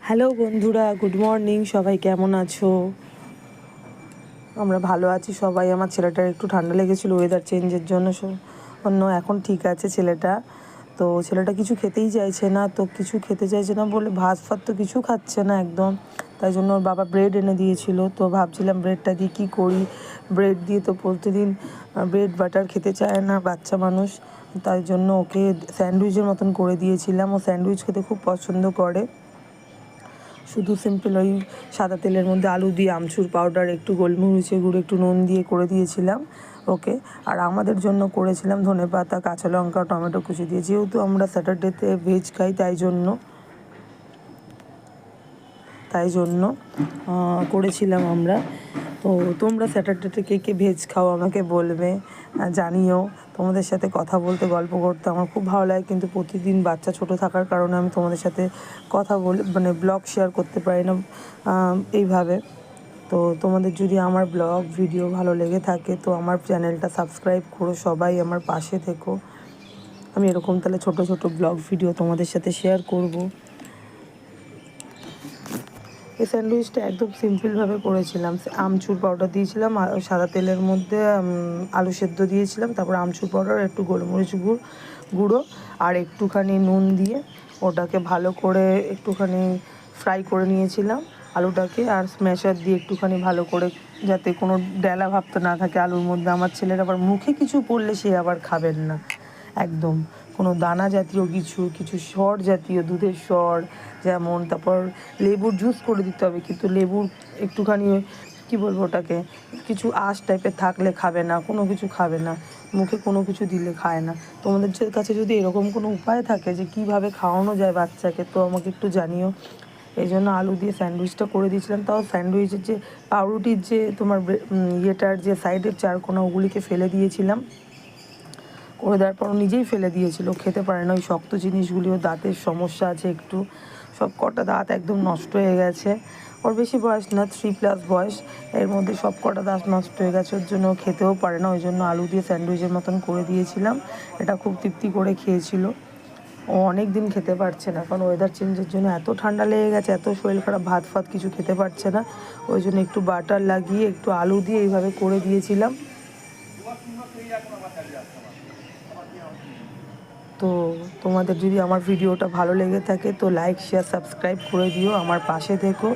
Hello বন্ধুরা, good morning. সবাই কেমন আছো? আমরা ভালো আছি সবাই। আমার ছেলেটার একটু ঠান্ডা লেগেছিলো ওয়েদার চেঞ্জের জন্য। এখন ঠিক আছে ছেলেটা। তো ছেলেটা কিছু খেতেই চাইছে না, তো কিছু খেতে চাইছে না বলে ভাত ফাত তো কিছু খাচ্ছে না একদম। তাই জন্য ওর বাবা ব্রেড এনে দিয়েছিল, তো ভাবছিলাম ব্রেডটা দিয়ে কী করি। ব্রেড দিয়ে তো প্রতিদিন ব্রেড বাটার খেতে চায় না বাচ্চা মানুষ, তাই জন্য ওকে স্যান্ডউইচের মতন করে দিয়েছিলাম। ও স্যান্ডউইচ খেতে খুব পছন্দ করে। শুধু সিম্পল ওই সাদা তেলের মধ্যে আলু দিয়ে আমচুর পাউডার, একটু গোলমরিচের গুঁড়ো, একটু নুন দিয়ে করে দিয়েছিলাম ওকে। আর আমাদের জন্য করেছিলাম ধনেপাতা, কাঁচা লঙ্কা, টমেটো কুচি দিয়ে। যেহেতু আমরা স্যাটারডেতে ভেজ খাই, তাই জন্য করেছিলাম আমরা। তো তোমরা স্যাটারডেতে কে কে ভেজ খাও আমাকে বলবে, জানিও। তোমাদের সাথে কথা বলতে, গল্প করতে আমার খুব ভালো লাগে, কিন্তু প্রতিদিন বাচ্চা ছোট থাকার কারণে আমি তোমাদের সাথে কথা বলে ব্লগ শেয়ার করতে পারি না এইভাবে। তো তোমাদের যদি আমার ব্লগ ভিডিও ভালো লেগে থাকে তো আমার চ্যানেলটা সাবস্ক্রাইব করো, সবাই আমার পাশে থেকো। আমি এরকম তাহলে ছোট ছোট ব্লগ ভিডিও তোমাদের সাথে শেয়ার করব। এই স্যান্ডউইচটা একদম সিম্পলভাবে করেছিলাম। আমচুর পাউডার দিয়েছিলাম, সাদা তেলের মধ্যে আলু সেদ্ধ দিয়েছিলাম, তারপর আমচুর পাউডার, একটু গোলমরিচ গুঁড়ো আর একটুখানি নুন দিয়ে ওটাকে ভালো করে একটুখানি ফ্রাই করে নিয়েছিলাম আলুটাকে। আর স্ম্যাশার দিয়ে একটুখানি ভালো করে, যাতে কোনো ডেলা ভাব তো না থাকে আলুর মধ্যে। আমার ছেলের আবার মুখে কিছু পড়লে সে আবার খাবেন না একদম। কোনো দানা জাতীয় কিছু সর জাতীয়, দুধের সর যেমন, তারপর লেবুর জুস করে দিতে হবে, কিন্তু লেবুর একটুখানি কী বলবো ওটাকে, কিছু আঁশ টাইপের থাকলে খাবে না, কোনো কিছু খাবে না, মুখে কোনো কিছু দিলে খায় না। তোমাদের কাছে যদি এরকম কোনো উপায় থাকে যে কীভাবে খাওয়ানো যায় বাচ্চাকে, তো আমাকে একটু জানিও। এই জন্য আলু দিয়ে স্যান্ডউইচটা করে দিয়েছিলাম। তাও স্যান্ডউইচের যে পাউরুটির যে তোমার ইয়েটার যে সাইডের চারকোনা, ওগুলিকে ফেলে দিয়েছিলাম। করে দেওয়ার পর নিজেই ফেলে দিয়েছিল, খেতে পারে না ওই শক্ত জিনিসগুলিও। দাঁতের সমস্যা আছে একটু, সব কটা দাঁত একদম নষ্ট হয়ে গেছে। ওর বেশি বয়স না, 3+ বয়স, এর মধ্যে সব কটা দাঁত নষ্ট হয়ে গেছে। ওর জন্য খেতেও পারে না, ওই জন্য আলু দিয়ে স্যান্ডউইচের মতন করে দিয়েছিলাম। এটা খুব তৃপ্তি করে খেয়েছিল। ও অনেক দিন খেতে পারছে না, কারণ ওয়েদার চেঞ্জের জন্য এত ঠান্ডা লেগে গেছে, এত শরীর খারাপ, ভাত ফাত কিছু খেতে পারছে না। ওই জন্য একটু বাটার লাগিয়ে একটু আলু দিয়ে এইভাবে করে দিয়েছিলাম। তো তোমাদের যদি আমার ভিডিওটা ভালো লেগে থাকে তো লাইক, শেয়ার, সাবস্ক্রাইব করে দিও, আমার পাশে থেকো।